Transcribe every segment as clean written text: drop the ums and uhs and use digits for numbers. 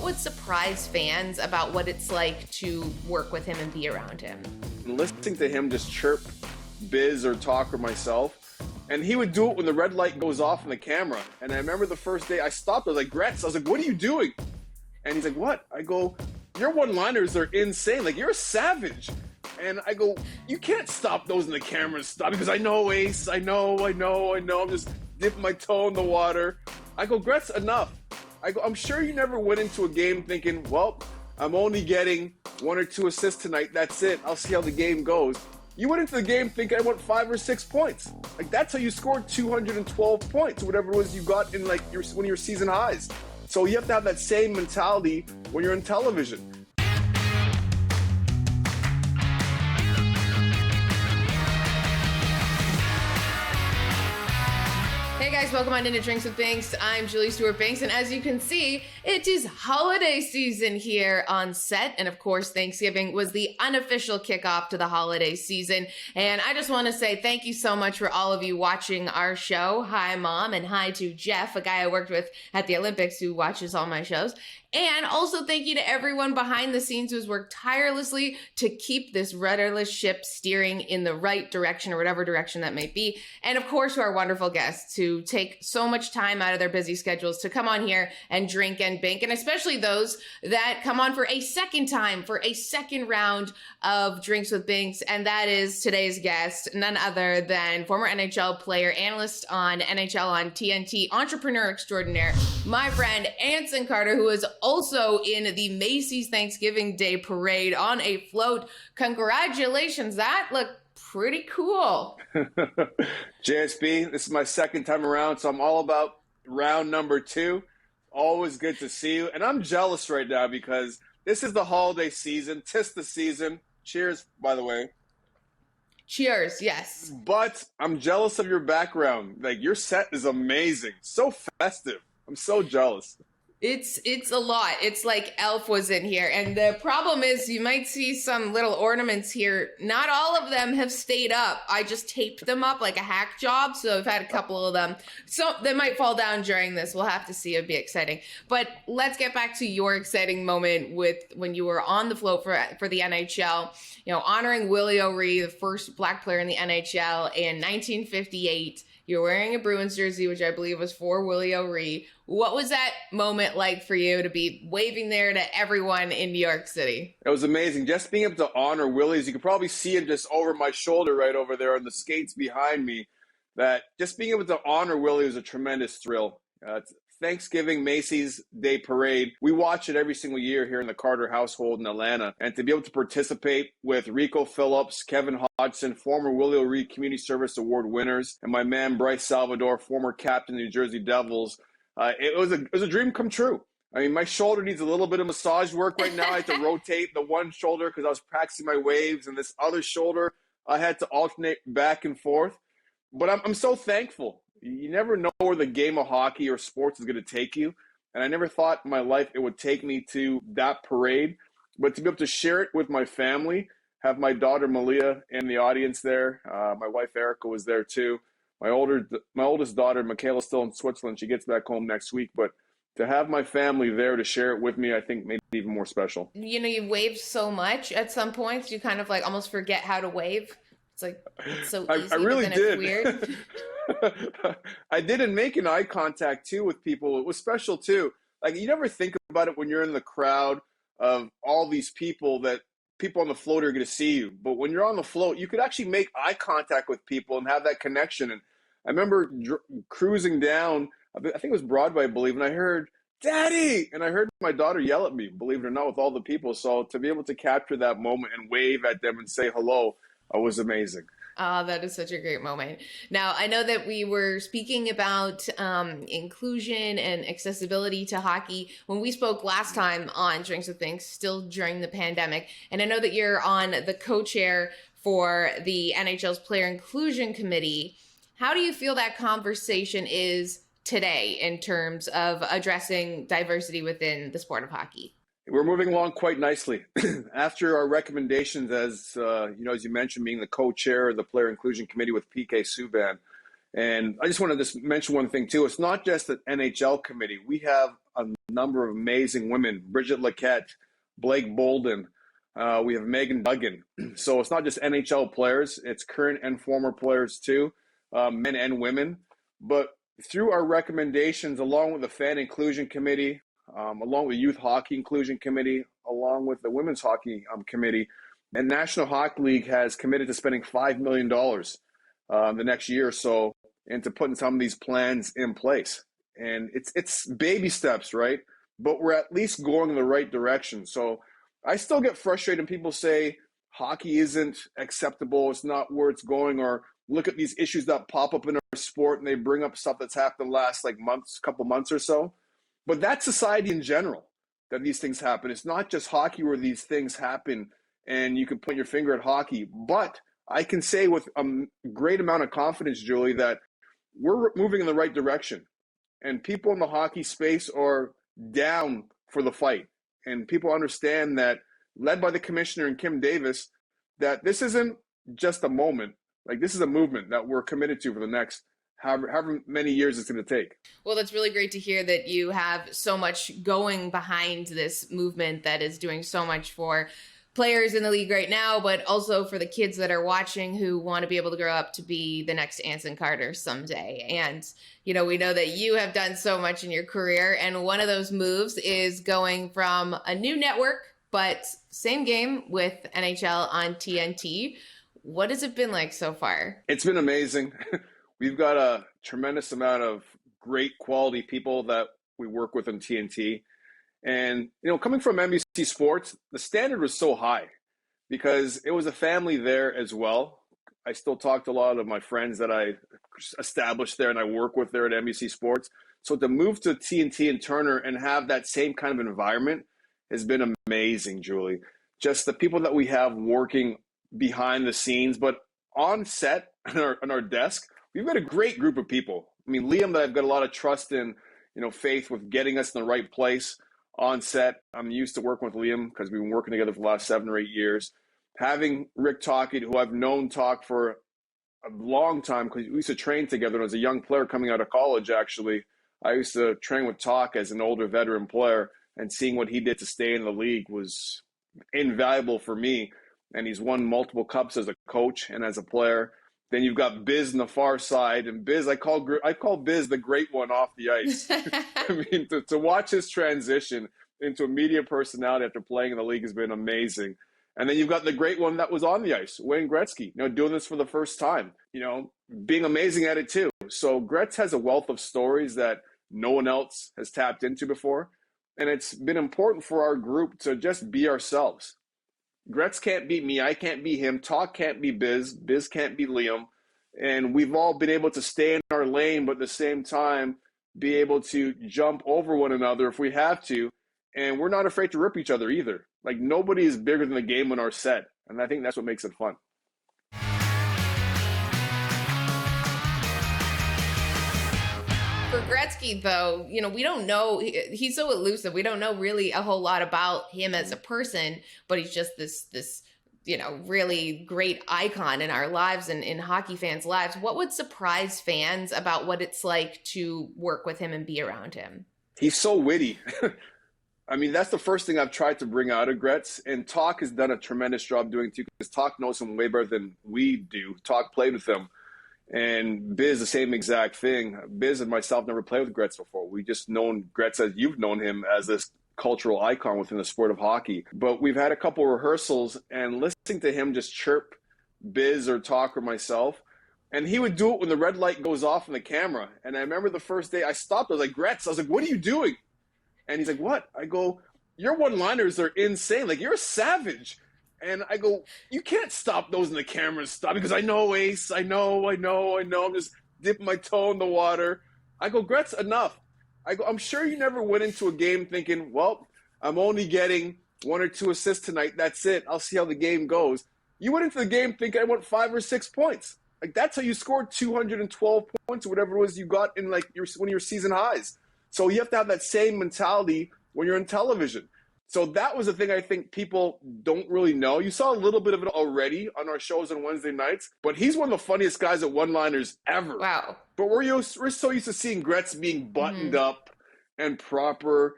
would surprise fans about what it's like to work with him and be around him? Listening to him just chirp Biz or talk or myself, and he would do it when the red light goes off in the camera. And I remember the first day I stopped, I was like, Gretz, I was like, what are you doing? And he's like, what? I go, your one-liners are insane. Like, you're a savage. And I go, you can't stop those in the camera and stop, because I know, Ace, I know. I'm just dipping my toe in the water. I go, Gretz, enough. I go, I'm sure you never went into a game thinking, well, I'm only getting 1 or 2 assists tonight. That's it. I'll see how the game goes. You went into the game thinking I want 5 or 6 points. Like, that's how you scored 212 points, or whatever it was you got in like one of your season highs. So you have to have that same mentality when you're in television. Hey guys, welcome on into Drinks with Binks. I'm Julie Stewart-Binks, and as you can see, it is holiday season here on set. And of course, Thanksgiving was the unofficial kickoff to the holiday season. And I just want to say thank you so much for all of you watching our show. Hi, Mom, and hi to Jeff, a guy I worked with at the Olympics who watches all my shows. And also thank you to everyone behind the scenes who's worked tirelessly to keep this rudderless ship steering in the right direction, or whatever direction that may be. And of course, to our wonderful guests who take so much time out of their busy schedules to come on here and drink and bink, and especially those that come on for a second time, for a second round of Drinks with Binks. And that is today's guest, none other than former NHL player, analyst on NHL on TNT, entrepreneur extraordinaire, my friend Anson Carter, who is also in the Macy's Thanksgiving Day Parade on a float. Congratulations. That looked pretty cool. JSB, this is my second time around, so I'm all about round number 2. Always good to see you. And I'm jealous right now because this is the holiday season. 'Tis the season. Cheers, by the way. Cheers, yes. But I'm jealous of your background. Like, your set is amazing. So festive. I'm so jealous. It's a lot. It's like Elf was in here. And the problem is you might see some little ornaments here. Not all of them have stayed up. I just taped them up like a hack job. So I've had a couple of them. So they might fall down during this. We'll have to see. It'd be exciting. But let's get back to your exciting moment with when you were on the float for the NHL, you know, honoring Willie O'Ree, the first Black player in the NHL in 1958. You're wearing a Bruins jersey, which I believe was for Willie O'Ree. What was that moment like for you to be waving there to everyone in New York City? It was amazing. Just being able to honor Willie's, you could probably see him just over my shoulder right over there on the skates behind me. That just being able to honor Willie was a tremendous thrill. It's Thanksgiving Macy's Day Parade. We watch it every single year here in the Carter household in Atlanta. And to be able to participate with Rico Phillips, Kevin Hodgson, former Willie O'Ree Community Service Award winners, and my man Bryce Salvador, former captain of the New Jersey Devils, it was a dream come true. I mean, my shoulder needs a little bit of massage work right now. I had to rotate the one shoulder because I was practicing my waves, and this other shoulder I had to alternate back and forth. But I'm so thankful. You never know where the game of hockey or sports is going to take you. And I never thought in my life it would take me to that parade. But to be able to share it with my family, have my daughter Malia in the audience there. My wife Erica was there too. My oldest daughter, Michaela's still in Switzerland. She gets back home next week. But to have my family there to share it with me, I think made it even more special. You know, you waved so much at some points, you kind of like almost forget how to wave. It's like, it's so easy, I really but then did. It's weird. I didn't make an eye contact too with people. It was special too. Like, you never think about it when you're in the crowd of all these people that people on the float are going to see you. But when you're on the float, you could actually make eye contact with people and have that connection. And I remember cruising down, I think it was Broadway, I believe, and I heard, "Daddy!" And I heard my daughter yell at me, believe it or not, with all the people. So to be able to capture that moment and wave at them and say hello was amazing. Oh, that is such a great moment. Now, I know that we were speaking about inclusion and accessibility to hockey when we spoke last time on Drinks with Binks, still during the pandemic. And I know that you're on the co-chair for the NHL's Player Inclusion Committee. How do you feel that conversation is today in terms of addressing diversity within the sport of hockey? We're moving along quite nicely. After our recommendations, as you mentioned, being the co-chair of the Player Inclusion Committee with PK Subban, and I just want to mention one thing too. It's not just the NHL committee. We have a number of amazing women, Bridget Laquette, Blake Bolden. We have Megan Duggan. So it's not just NHL players, it's current and former players too, men and women. But through our recommendations, along with the Fan Inclusion Committee, along with Youth Hockey Inclusion Committee, along with the Women's Hockey Committee, and National Hockey League has committed to spending $5 million the next year or so into putting some of these plans in place. And it's baby steps, right? But we're at least going in the right direction. So I still get frustrated when people say hockey isn't acceptable, it's not where it's going, or look at these issues that pop up in our sport and they bring up stuff that's happened the last couple months or so. But that's society in general, that these things happen. It's not just hockey where these things happen and you can point your finger at hockey. But I can say with a great amount of confidence, Julie, that we're moving in the right direction. And people in the hockey space are down for the fight. And people understand that, led by the commissioner and Kim Davis, that this isn't just a moment. Like, this is a movement that we're committed to for the next however many years it's going to take. Well, that's really great to hear that you have so much going behind this movement that is doing so much for players in the league right now, but also for the kids that are watching who want to be able to grow up to be the next Anson Carter someday. And, you know, we know that you have done so much in your career, and one of those moves is going from a new network, but same game with NHL on TNT. What has it been like so far? It's been amazing. We've got a tremendous amount of great quality people that we work with on TNT. And, you know, coming from NBC Sports, the standard was so high because it was a family there as well. I still talk to a lot of my friends that I established there and I work with there at NBC Sports. So to move to TNT and Turner and have that same kind of environment has been amazing, Julie. Just the people that we have working behind the scenes, but on set on our desk, we've got a great group of people. I mean, Liam, that I've got a lot of trust in, you know, faith with getting us in the right place on set. I'm used to working with Liam because we've been working together for the last 7 or 8 years. Having Rick Tockett, who I've known Talk for a long time because we used to train together. And as a young player coming out of college, actually, I used to train with Talk as an older veteran player, and seeing what he did to stay in the league was invaluable for me. And he's won multiple cups as a coach and as a player. Then you've got Biz on the far side, and Biz, I call Biz the great one off the ice. I mean, to watch his transition into a media personality after playing in the league has been amazing. And then you've got the great one that was on the ice, Wayne Gretzky, you know, doing this for the first time, you know, being amazing at it too. So Gretz has a wealth of stories that no one else has tapped into before. And it's been important for our group to just be ourselves. Gretz can't beat me. I can't beat him. Talk can't be Biz. Biz can't be Liam. And we've all been able to stay in our lane, but at the same time, be able to jump over one another if we have to. And we're not afraid to rip each other either. Like, nobody is bigger than the game on our set. And I think that's what makes it fun. For Gretzky, though, you know, we don't know. He's so elusive. We don't know really a whole lot about him as a person, but he's just this, you know, really great icon in our lives and in hockey fans' lives. What would surprise fans about what it's like to work with him and be around him? He's so witty. I mean, that's the first thing I've tried to bring out of Gretz, and Talk has done a tremendous job doing too, because Talk knows him way better than we do. Talk played with him. And Biz, the same exact thing. Biz and myself never played with Gretz before. We just known Gretz as you've known him, as this cultural icon within the sport of hockey. But we've had a couple rehearsals, and listening to him just chirp Biz or Talk or myself, and he would do it when the red light goes off in the camera. And I remember the first day I stopped, I was like, Gretz, I was like, what are you doing? And he's like, what? I go, your one-liners are insane. Like, you're a savage. And I go, you can't stop those in the camera. Stop, because I know, Ace. I know. I'm just dipping my toe in the water. I go, Gretz, enough. I go, I'm sure you never went into a game thinking, well, I'm only getting 1 or 2 assists tonight. That's it. I'll see how the game goes. You went into the game thinking I want 5 or 6 points. Like, that's how you scored 212 points or whatever it was you got in, like, one of your season highs. So you have to have that same mentality when you're in television. So that was the thing I think people don't really know. You saw a little bit of it already on our shows on Wednesday nights, but he's one of the funniest guys at one-liners ever. Wow. But we're so used to seeing Gretz being buttoned up, and proper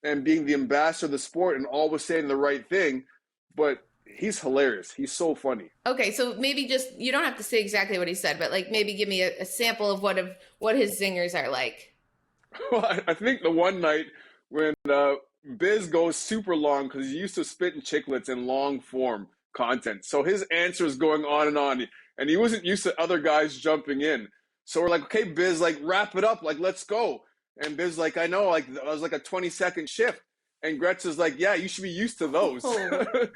and being the ambassador of the sport and always saying the right thing. But he's hilarious. He's so funny. Okay, so maybe just, you don't have to say exactly what he said, but like maybe give me a sample of what his zingers are like. Well, I think the one night when Biz goes super long because he's used to spitting chiclets in long form content. So his answer is going on, and he wasn't used to other guys jumping in. So we're like, okay, Biz, like wrap it up, like let's go. And Biz like, I know, like I was like a 20-second shift. And Gretz is like, yeah, you should be used to those. Oh.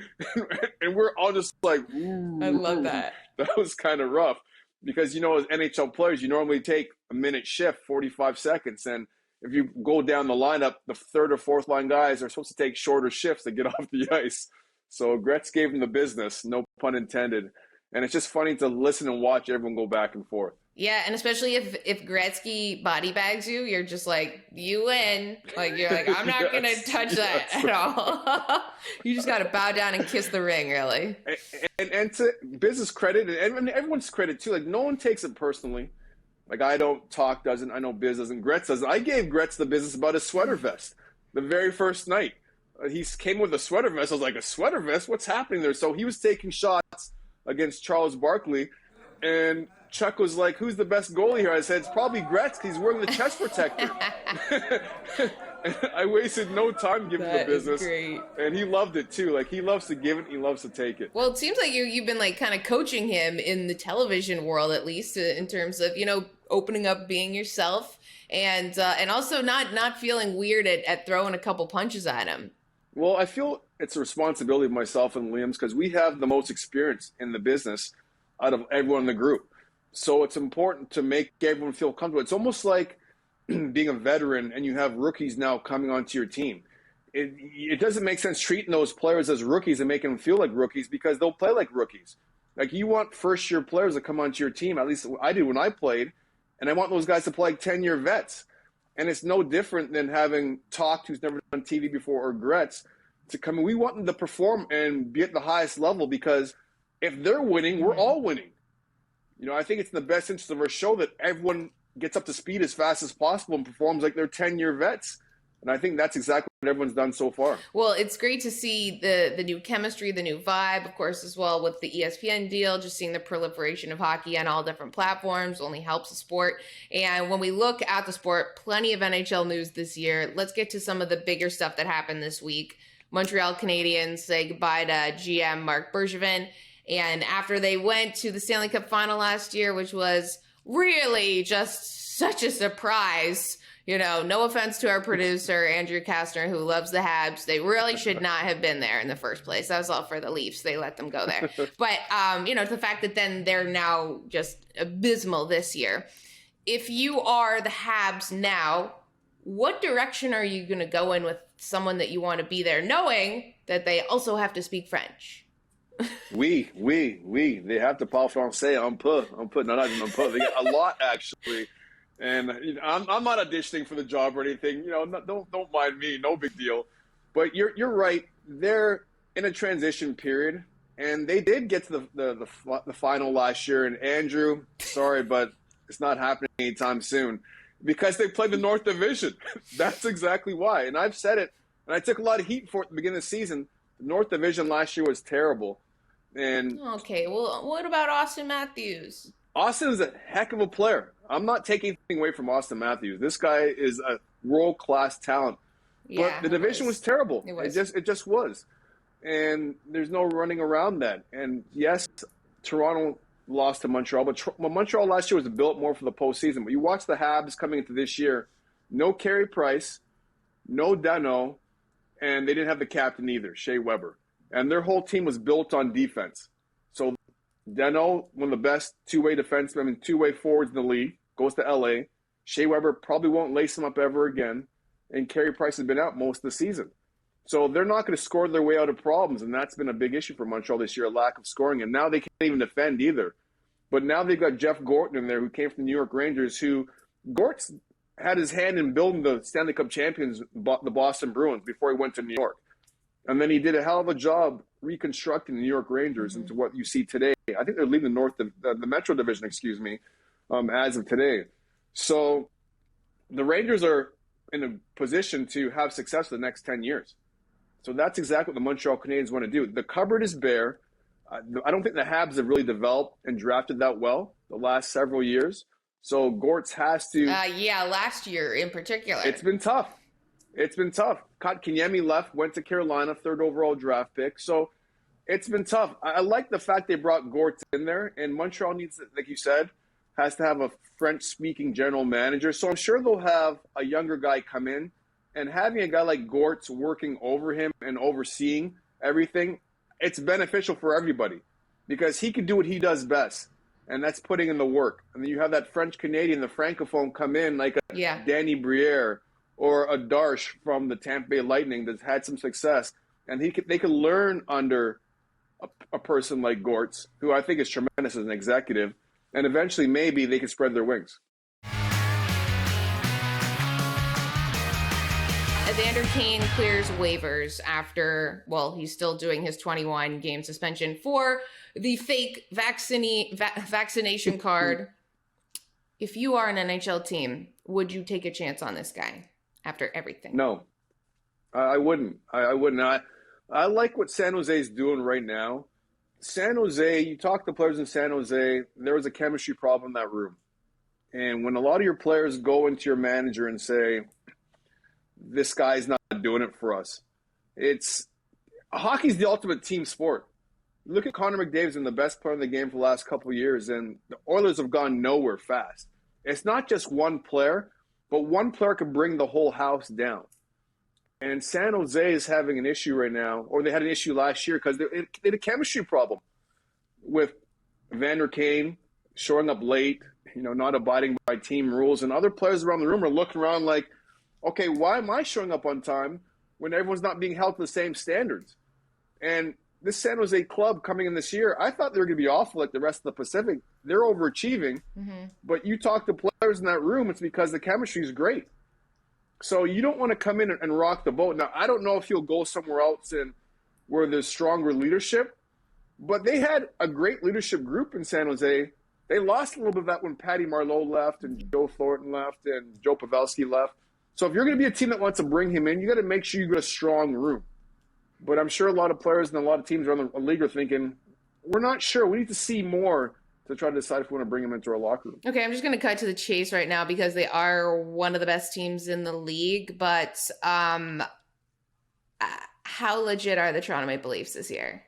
And we're all just like, ooh. I love that. That was kind of rough because, you know, as NHL players, you normally take a minute shift, 45 seconds. And if you go down the lineup, the third or fourth line guys are supposed to take shorter shifts to get off the ice. So Gretz gave him the business, no pun intended. And it's just funny to listen and watch everyone go back and forth. Yeah, and especially if Gretzky body bags you, you're just like, you win. Like, you're like, I'm not going to touch that at all. You just got to bow down and kiss the ring, really. And to Biz's credit, and everyone's credit too, like no one takes it personally. Like I don't, Talk doesn't, I know Biz doesn't, Gretz doesn't. I gave Gretz the business about his sweater vest the very first night. He came with a sweater vest. I was like, a sweater vest? What's happening there? So he was taking shots against Charles Barkley, and Chuck was like, who's the best goalie here? I said, it's probably Gretzky. He's wearing the chest protector. I wasted no time giving the business. Great. And he loved it too. Like he loves to give it. He loves to take it. Well, it seems like you've been like kind of coaching him in the television world, at least in terms of, you know, opening up, being yourself, and also not feeling weird at throwing a couple punches at him. Well, I feel it's a responsibility of myself and Liam's because we have the most experience in the business out of everyone in the group. So it's important to make everyone feel comfortable. It's almost like being a veteran and you have rookies now coming onto your team. It doesn't make sense treating those players as rookies and making them feel like rookies because they'll play like rookies. Like you want first-year players to come onto your team, at least I did when I played, and I want those guys to play like 10-year vets. And it's no different than having Talk, who's never done TV before, or Gretz, to come in. We want them to perform and be at the highest level because if they're winning, we're all winning. You know, I think it's in the best interest of our show that everyone gets up to speed as fast as possible and performs like they're 10-year vets. And I think that's exactly what everyone's done so far. Well, it's great to see the new chemistry, the new vibe, of course, as well with the ESPN deal. Just seeing the proliferation of hockey on all different platforms only helps the sport. And when we look at the sport, plenty of NHL news this year. Let's get to some of the bigger stuff that happened this week. Montreal Canadiens say goodbye to GM Marc Bergevin. And after they went to the Stanley Cup final last year, which was really just such a surprise, you know, no offense to our producer, Andrew Kastner, who loves the Habs. They really should not have been there in the first place. That was all for the Leafs. They let them go there. But, you know, the fact that then they're now just abysmal this year. If you are the Habs now, what direction are you going to go in with someone that you want to be there, knowing that they also have to speak French? Oui. They have to parle français un peu. No, not even un peu. They got a lot, actually. And you know, I'm not auditioning for the job or anything. You know, don't mind me. No big deal. But you're right. They're in a transition period, and they did get to the final last year. And Andrew, sorry, but it's not happening anytime soon because they played the North Division. That's exactly why. And I've said it, and I took a lot of heat for it at the beginning of the season. The North Division last year was terrible. And okay, well, what about Austin Matthews? Austin is a heck of a player. I'm not taking anything away from Austin Matthews. This guy is a world-class talent. Yeah, but the division was terrible. It just was. And there's no running around that. And yes, Toronto lost to Montreal, but Montreal last year was built more for the postseason. But you watch the Habs coming into this year, no Carey Price, no Dano, and they didn't have the captain either, Shea Weber. And their whole team was built on defense. So Dano, one of the best two-way defensemen, two-way forwards in the league, goes to LA. Shea Weber probably won't lace him up ever again. And Carey Price has been out most of the season. So they're not going to score their way out of problems, and that's been a big issue for Montreal this year, a lack of scoring. And now they can't even defend either. But now they've got Jeff Gorton in there, who came from the New York Rangers, who Gort's had his hand in building the Stanley Cup champions, the Boston Bruins, before he went to New York. And then he did a hell of a job reconstructing the New York Rangers into what you see today. I think they're leaving the Metro Division, as of today. So the Rangers are in a position to have success for the next 10 years. So that's exactly what the Montreal Canadiens want to do. The cupboard is bare. I don't think the Habs have really developed and drafted that well the last several years. So Gortz has to. Last year in particular. It's been tough. Kotkaniemi left, went to Carolina, 3rd overall draft pick. So it's been tough. I like the fact they brought Gortz in there, and Montreal needs, like you said, has to have a French-speaking general manager. So I'm sure they'll have a younger guy come in, and having a guy like Gortz working over him and overseeing everything, it's beneficial for everybody because he can do what he does best, and that's putting in the work. And then you have that French-Canadian, the Francophone, come in like a Danny Briere or a Darche from the Tampa Bay Lightning that's had some success, and they can learn under a person like Gortz, who I think is tremendous as an executive, and eventually maybe they can spread their wings. Evander Kane clears waivers after, he's still doing his 21-game suspension for the fake vaccination card. If you are an NHL team, would you take a chance on this guy after everything? No, I wouldn't. I wouldn't. I like what San Jose is doing right now. San Jose, you talk to players in San Jose, there was a chemistry problem in that room. And when a lot of your players go into your manager and say, this guy's not doing it for us, hockey's the ultimate team sport. Look at Connor McDavid's been the best player in the game for the last couple of years, and the Oilers have gone nowhere fast. It's not just one player, but one player can bring the whole house down. And San Jose is having an issue right now, or they had an issue last year because they had a chemistry problem with Evander Kane showing up late, not abiding by team rules. And other players around the room are looking around like, okay, why am I showing up on time when everyone's not being held to the same standards? And this San Jose club coming in this year, I thought they were going to be awful like the rest of the Pacific. They're overachieving. Mm-hmm. But you talk to players in that room, it's because the chemistry is great. So you don't want to come in and rock the boat. Now, I don't know if he'll go somewhere else where there's stronger leadership, but they had a great leadership group in San Jose. They lost a little bit of that when Patty Marleau left and Joe Thornton left and Joe Pavelski left. So if you're going to be a team that wants to bring him in, you got to make sure you got a strong room. But I'm sure a lot of players and a lot of teams around the league are thinking, we're not sure. We need to see more to try to decide if we want to bring him into our locker room. Okay, I'm just going to cut to the chase right now because they are one of the best teams in the league. But how legit are the Toronto Maple Leafs this year?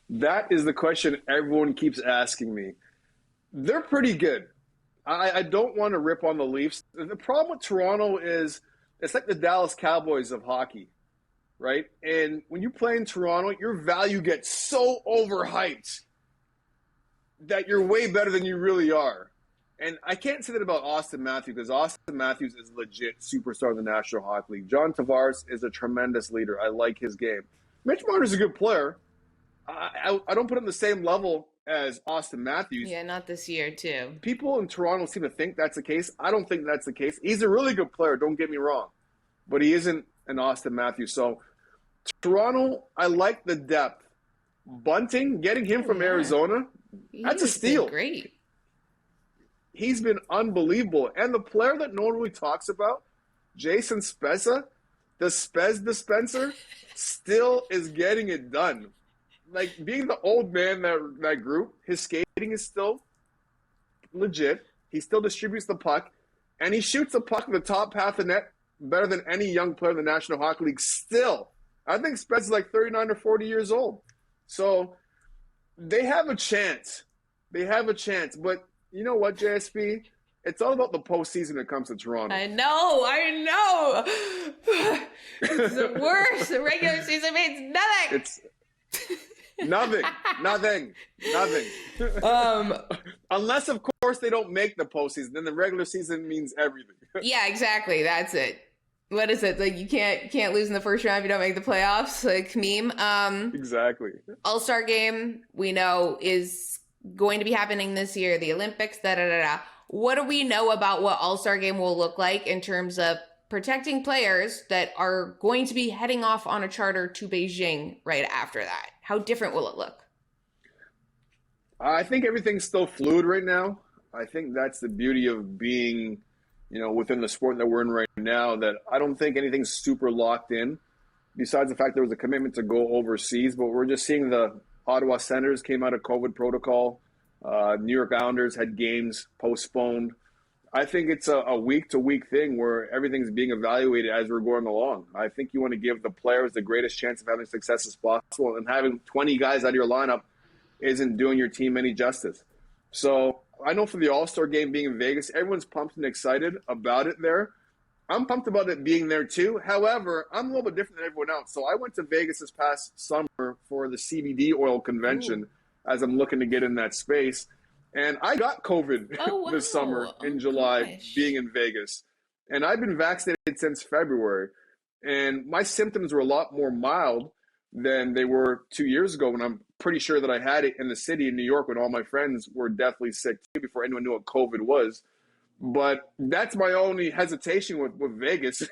That is the question everyone keeps asking me. They're pretty good. I don't want to rip on the Leafs. The problem with Toronto is it's like the Dallas Cowboys of hockey, right? And when you play in Toronto, your value gets so overhyped that you're way better than you really are. And I can't say that about Austin Matthews because Austin Matthews is legit superstar in the National Hockey League. John Tavares is a tremendous leader. I like his game. Mitch Marner's a good player. I don't put him on the same level as Austin Matthews. Yeah, not this year, too. People in Toronto seem to think that's the case. I don't think that's the case. He's a really good player, don't get me wrong. But he isn't an Austin Matthews. So, Toronto, I like the depth. Bunting, getting him from Arizona, that's a steal. Great. He's been unbelievable. And the player that no one really talks about, Jason Spezza, the Spez dispenser, still is getting it done. Like, being the old man that group, his skating is still legit. He still distributes the puck, and he shoots the puck in the top half of the net better than any young player in the National Hockey League still. I think Spez is like 39 or 40 years old. So they have a chance. But you know what, JSP? It's all about the postseason when it comes to Toronto. I know. It's the worst. The regular season means nothing. It's nothing. Unless, of course, they don't make the postseason. Then the regular season means everything. Yeah, exactly. That's it. What is it? Like, you can't lose in the first round if you don't make the playoffs, like meme. Exactly. All-Star game, we know, is going to be happening this year. The Olympics, What do we know about what All-Star game will look like in terms of protecting players that are going to be heading off on a charter to Beijing right after that? How different will it look? I think everything's still fluid right now. I think that's the beauty of being within the sport that we're in right now, that I don't think anything's super locked in, besides the fact there was a commitment to go overseas. But we're just seeing the Ottawa Senators came out of COVID protocol. New York Islanders had games postponed. I think it's a week-to-week thing where everything's being evaluated as we're going along. I think you want to give the players the greatest chance of having success as possible, and having 20 guys out of your lineup isn't doing your team any justice. So I know for the All-Star game being in Vegas, everyone's pumped and excited about it there. I'm pumped about it being there too. However, I'm a little bit different than everyone else. So I went to Vegas this past summer for the CBD oil convention as I'm looking to get in that space. And I got COVID this summer in July being in Vegas. And I've been vaccinated since February. And my symptoms were a lot more mild than they were 2 years ago, when I'm pretty sure that I had it in the city in New York when all my friends were deathly sick too, before anyone knew what COVID was. But that's my only hesitation with Vegas,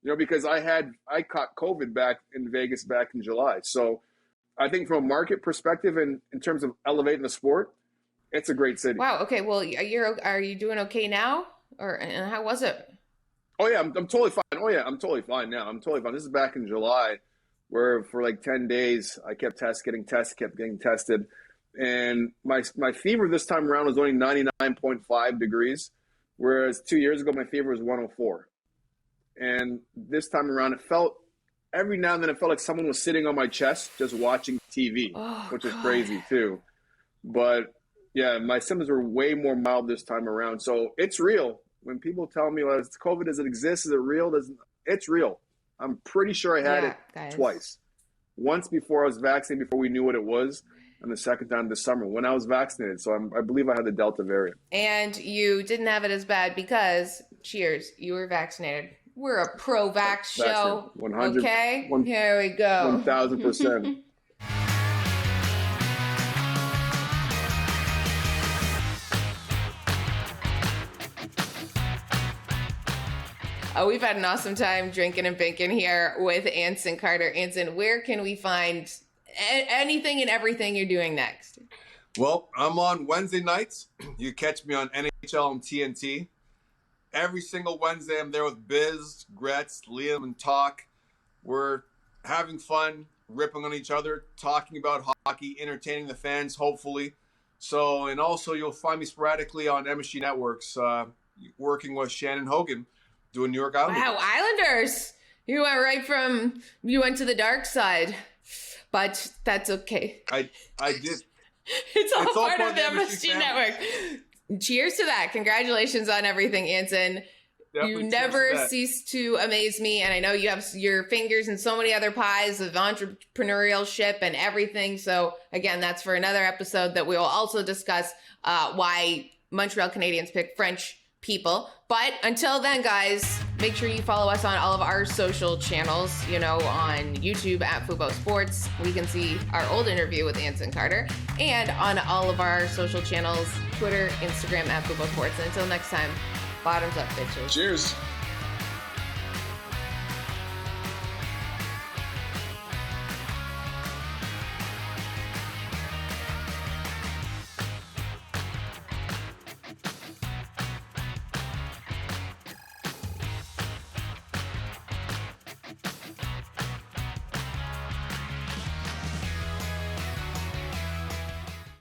because I caught COVID back in Vegas back in July. So I think from a market perspective and in terms of elevating the sport, it's a great city. Wow. Okay. Well, are you doing okay now, and how was it? Oh yeah, I'm totally fine. Oh yeah, I'm totally fine now. I'm totally fine. This is back in July, where for like 10 days I kept getting tested, and my fever this time around was only 99.5 degrees, whereas 2 years ago my fever was 104. And this time around, every now and then it felt like someone was sitting on my chest just watching TV, which is crazy too. But yeah, my symptoms were way more mild this time around. So it's real. When people tell me, well, COVID doesn't exist, is it real? It's real. I'm pretty sure I had it twice. Once before I was vaccinated, before we knew what it was, and the second time this summer when I was vaccinated. So I believe I had the Delta variant. And you didn't have it as bad because, cheers, you were vaccinated. We're a pro-vax show. 100. Okay? Here we go. 1,000%. We've had an awesome time drinking and banking here with Anson Carter. Anson, where can we find anything and everything you're doing next? Well, I'm on Wednesday nights. You catch me on NHL and TNT. Every single Wednesday, I'm there with Biz, Gretz, Liam, and Talk. We're having fun, ripping on each other, talking about hockey, entertaining the fans, hopefully. So, and also you'll find me sporadically on MSG Networks, working with Shannon Hogan, doing New York Islanders. Wow, Islanders! You went to the dark side, but that's okay. I did. It's all part of the MSG Network. Cheers to that. Congratulations on everything, Anson. Definitely you never cease to amaze me, and I know you have your fingers in so many other pies of entrepreneurship and everything. So again, that's for another episode that we will also discuss why Montreal Canadiens pick French people. But until then, guys, make sure you follow us on all of our social channels, on YouTube at Fubo Sports. We can see our old interview with Anson Carter, and on all of our social channels, Twitter, Instagram at Fubo Sports. And until next time, bottoms up, bitches. Cheers.